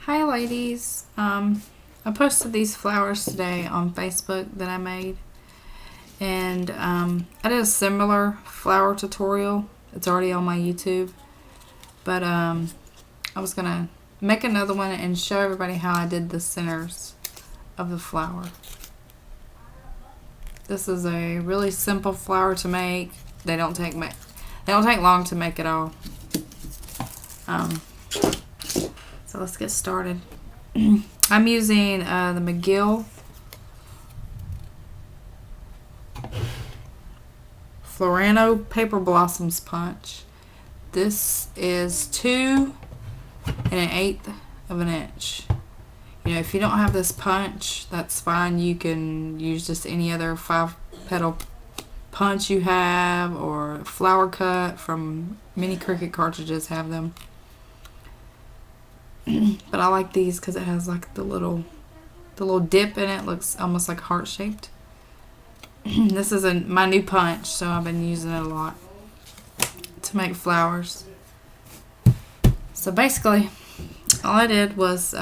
Hi ladies, I posted these flowers today on Facebook that I made, and I did a similar flower tutorial. It's already on my YouTube, but I was gonna make another one and show everybody how I did the centers of the flower. This is a really simple flower to make. They don't take long to make at all. So let's get started. I'm using the McGill Florano Paper Blossoms Punch. This is 2 1/8 of an inch. You know, if you don't have this punch, that's fine. You can use just any other 5-petal punch you have, or flower cut from mini Cricut cartridges have them. But I like these because it has like the little dip in it. Looks almost like heart shaped. This is my new punch, so I've been using it a lot to make flowers. So basically, all I did was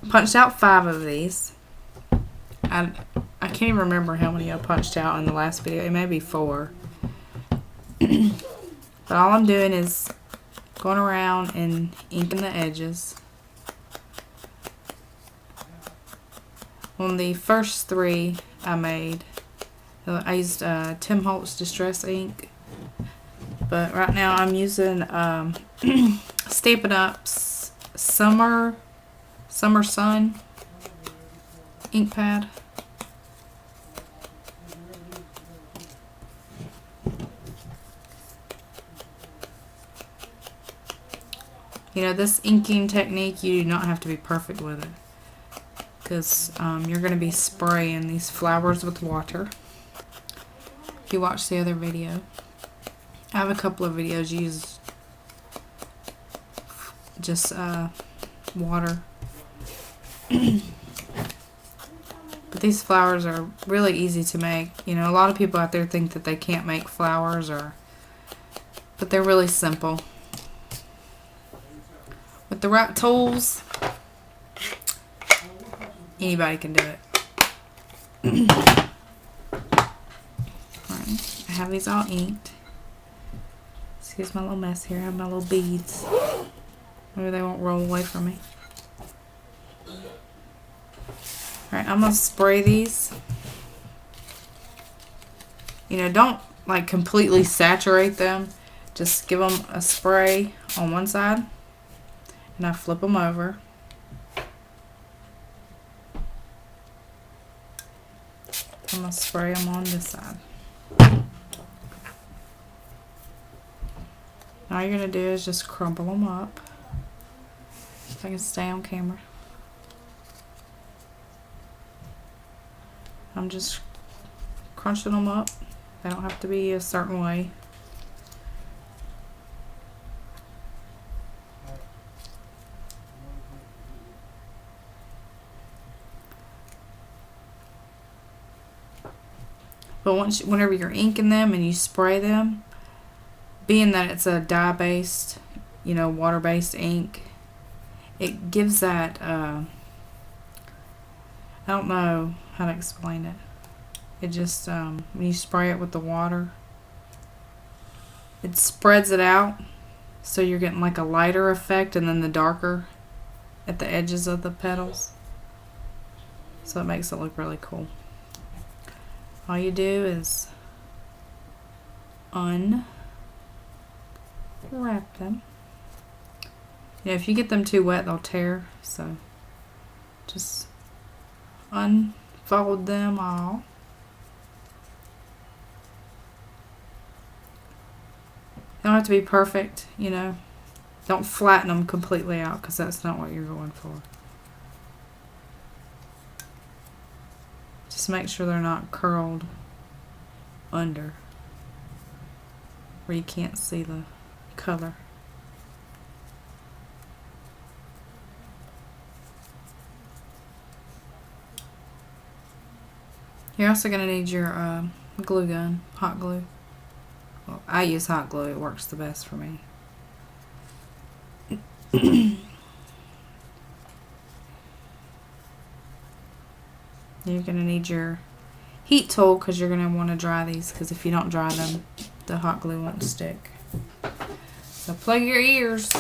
punched out 5 of these. I can't even remember how many I punched out in the last video. It may be 4. But all I'm doing is going around and inking the edges. On the first 3 I made, I used Tim Holtz Distress ink, but right now I'm using Stampin' Up's Summer Sun ink pad. You know, this inking technique, you do not have to be perfect with it, because you're going to be spraying these flowers with water. If you watch the other video, I have a couple of videos use just water. But these flowers are really easy to make. You know, a lot of people out there think that they can't make flowers, but they're really simple. With the right tools, anybody can do it. Alright, I have these all inked. Excuse my little mess here. I have my little beads. Maybe they won't roll away from me. Alright, I'm going to spray these. You know, don't like completely saturate them. Just give them a spray on one side. And I flip them over. I'm going to spray them on this side. All you're going to do is just crumple them up. If I can stay on camera. I'm just crunching them up. They don't have to be a certain way. But whenever you're inking them and you spray them, being that it's a dye-based, you know, water-based ink, it gives that, I don't know how to explain it. It just, when you spray it with the water, it spreads it out, so you're getting like a lighter effect and then the darker at the edges of the petals. So it makes it look really cool. All you do is unwrap them. You know, if you get them too wet, they'll tear. So just unfold them all. They don't have to be perfect, you know. Don't flatten them completely out, because that's not what you're going for. Just make sure they're not curled under where you can't see the color. You're also going to need your glue gun, hot glue. Well, I use hot glue. It works the best for me. You're going to need your heat tool because you're going to want to dry these, because if you don't dry them, the hot glue won't stick. So plug your ears.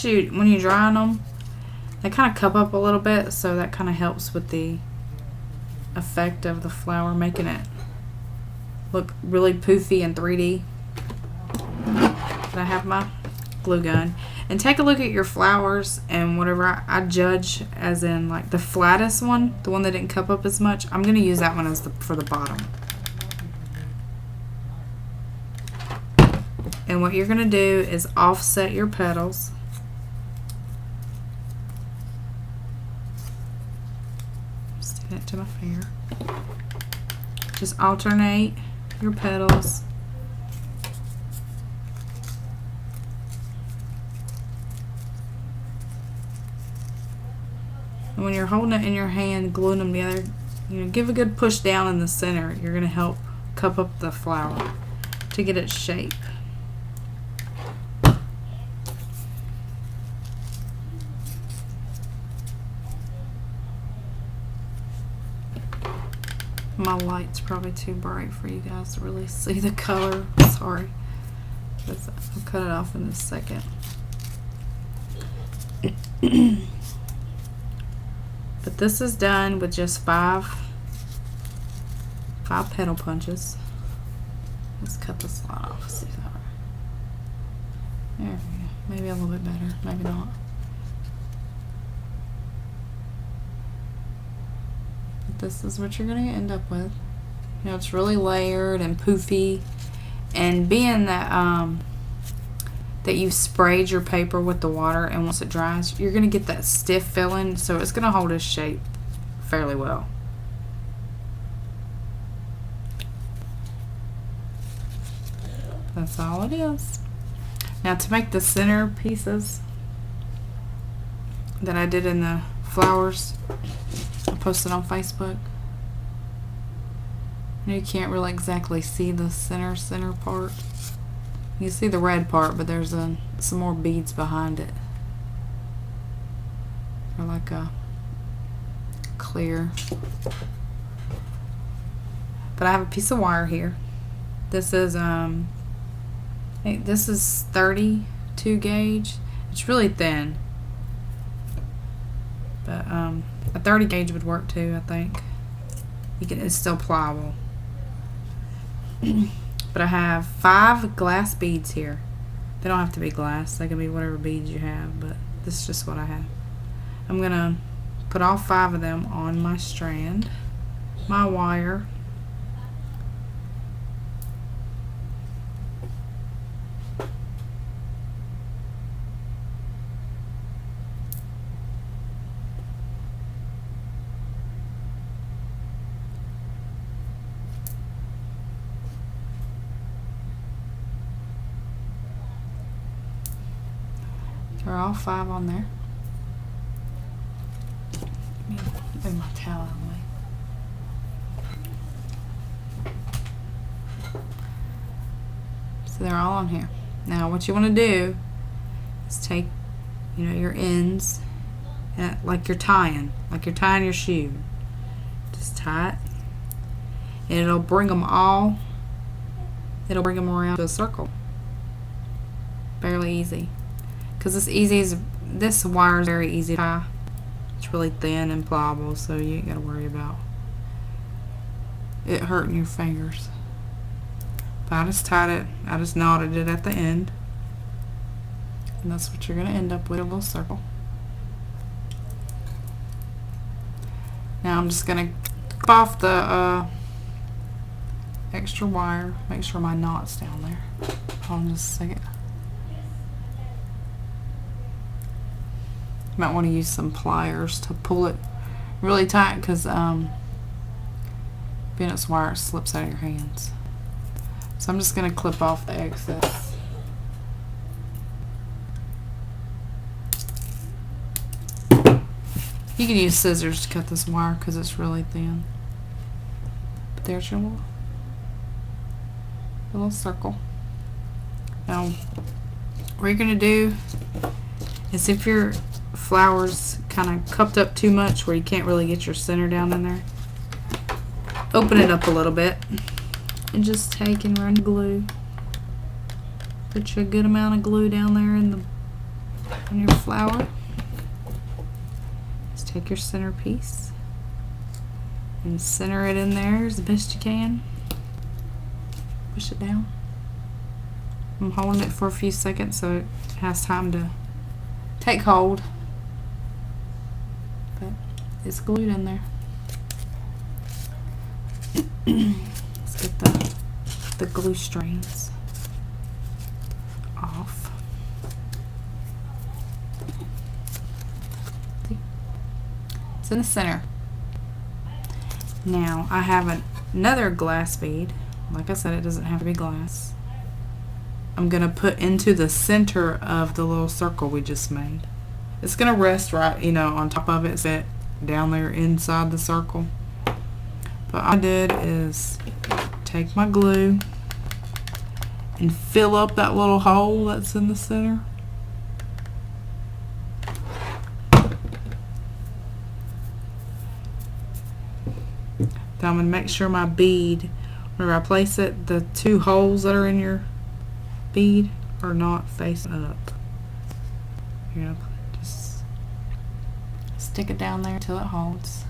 When you dry them, they kind of cup up a little bit, so that kind of helps with the effect of the flower, making it look really poofy and 3D. But I have my glue gun. And take a look at your flowers, and whatever I judge as in like the flattest one, the one that didn't cup up as much, I'm going to use that one as for the bottom. And what you're going to do is offset your petals. Stick it to my finger. Just alternate your petals. And when you're holding it in your hand, gluing them together, give a good push down in the center. You're going to help cup up the flower to get its shape. My light's probably too bright for you guys to really see the color. Sorry. I'll cut it off in a second. But this is done with just five petal punches. Let's cut this line off. See if that. There we go. Maybe a little bit better. Maybe not. This is what you're going to end up with. It's really layered and poofy, and being that that you've sprayed your paper with the water, and once it dries, you're going to get that stiff feeling, so it's going to hold its shape fairly well. That's all it is. Now to make the center pieces that I did in the flowers, I posted on Facebook. You can't really exactly see the center part. You see the red part, but there's some more beads behind it. They're like a clear. But I have a piece of wire here. This is 32 gauge. It's really thin. But a 30 gauge would work too, I think. It's still pliable. But I have 5 glass beads here. They don't have to be glass. They can be whatever beads you have, but this is just what I have. I'm going to put all 5 of them on my strand, my wire. They're all 5 on there. Let me move my towel out of the way. So they're all on here. Now what you want to do is take, your ends, and like you're tying your shoe. Just tie it, and it'll bring them around to a circle. Fairly easy. Because this wire is very easy to tie. It's really thin and pliable, so you ain't got to worry about it hurting your fingers. But I just tied it, I just knotted it at the end. And that's what you're going to end up with, a little circle. Now I'm just going to clip off the extra wire. Make sure my knot's down there. Hold on just a second. You might want to use some pliers to pull it really tight because being it's wire, it slips out of your hands. So I'm just going to clip off the excess. You can use scissors to cut this wire because it's really thin. But there's your little circle. Now, what you're going to do is if your flower's kind of cupped up too much where you can't really get your center down in there, open it up a little bit and just take and run glue. Put you a good amount of glue down there in your flower. Just take your centerpiece and center it in there as best you can. Push it down. I'm holding it for a few seconds so it has time to take hold. But it's glued in there. Let's get the glue strands off. See? It's in the center. Now I have another glass bead. Like I said, it doesn't have to be glass. I'm going to put into the center of the little circle we just made. It's going to rest right, on top of it, set down there inside the circle. But all I did is take my glue and fill up that little hole that's in the center. Now I'm going to make sure my bead, whenever I place it, the two holes that are in your bead are not facing up. You're going to just stick it down there until it holds.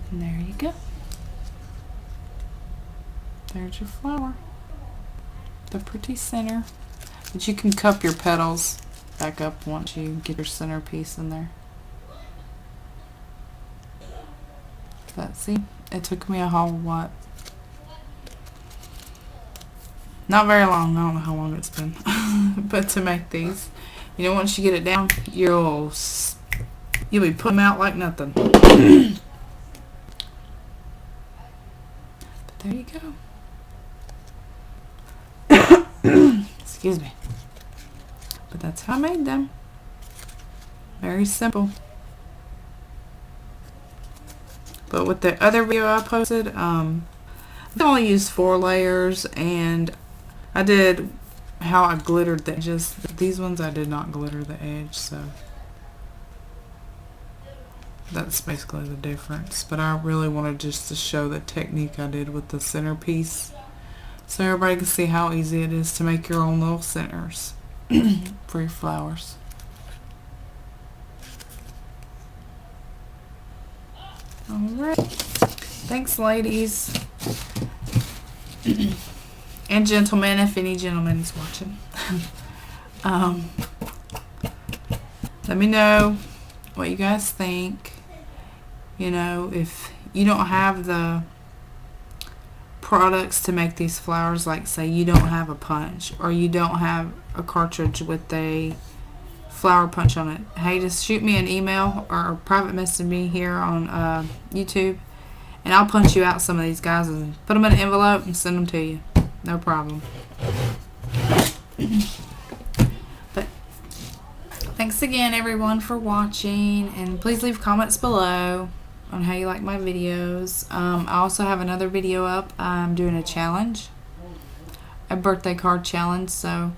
And there you go. There's your flower. The pretty center. But you can cup your petals back up once you get your centerpiece in there. But see, it took me a whole what? Not very long. I don't know how long it's been. But to make these, once you get it down, you'll be putting them out like nothing. There you go. Excuse me. But that's how I made them. Very simple. But with the other video I posted, I only used 4 layers, and I did how I glittered the edges. These ones I did not glitter the edge, so that's basically the difference. But I really wanted just to show the technique I did with the centerpiece so everybody can see how easy it is to make your own little centers for your flowers. Alright. Thanks, ladies. And gentlemen, if any gentlemen is watching. Let me know what you guys think. If you don't have the products to make these flowers, like say you don't have a punch or you don't have a cartridge with a flower punch on it, hey, just shoot me an email or private message me here on YouTube, and I'll punch you out some of these guys and put them in an envelope and send them to you. No problem. But thanks again, everyone, for watching, and please leave comments below on how you like my videos. I also have another video up. I'm doing a challenge, a birthday card challenge, so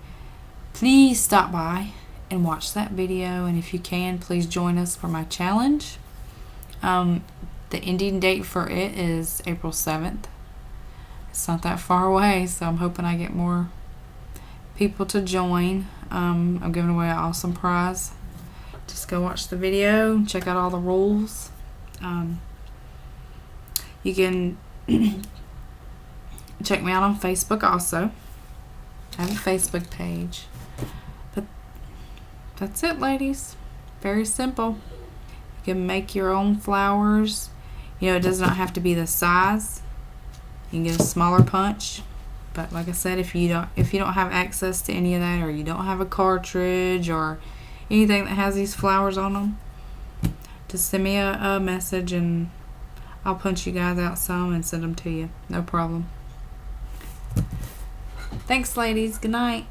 please stop by and watch that video, and if you can, please join us for my challenge. The ending date for it is April 7th. It's not that far away, so I'm hoping I get more people to join. I'm giving away an awesome prize. Just go watch the video, check out all the rules. You can check me out on Facebook also. I have a Facebook page. But that's it, ladies. Very simple. You can make your own flowers. It does not have to be the size. You can get a smaller punch But like I said, if you don't have access to any of that, or you don't have a cartridge or anything that has these flowers on them, just send me a message and I'll punch you guys out some and send them to you. No problem. Thanks, ladies. Good night.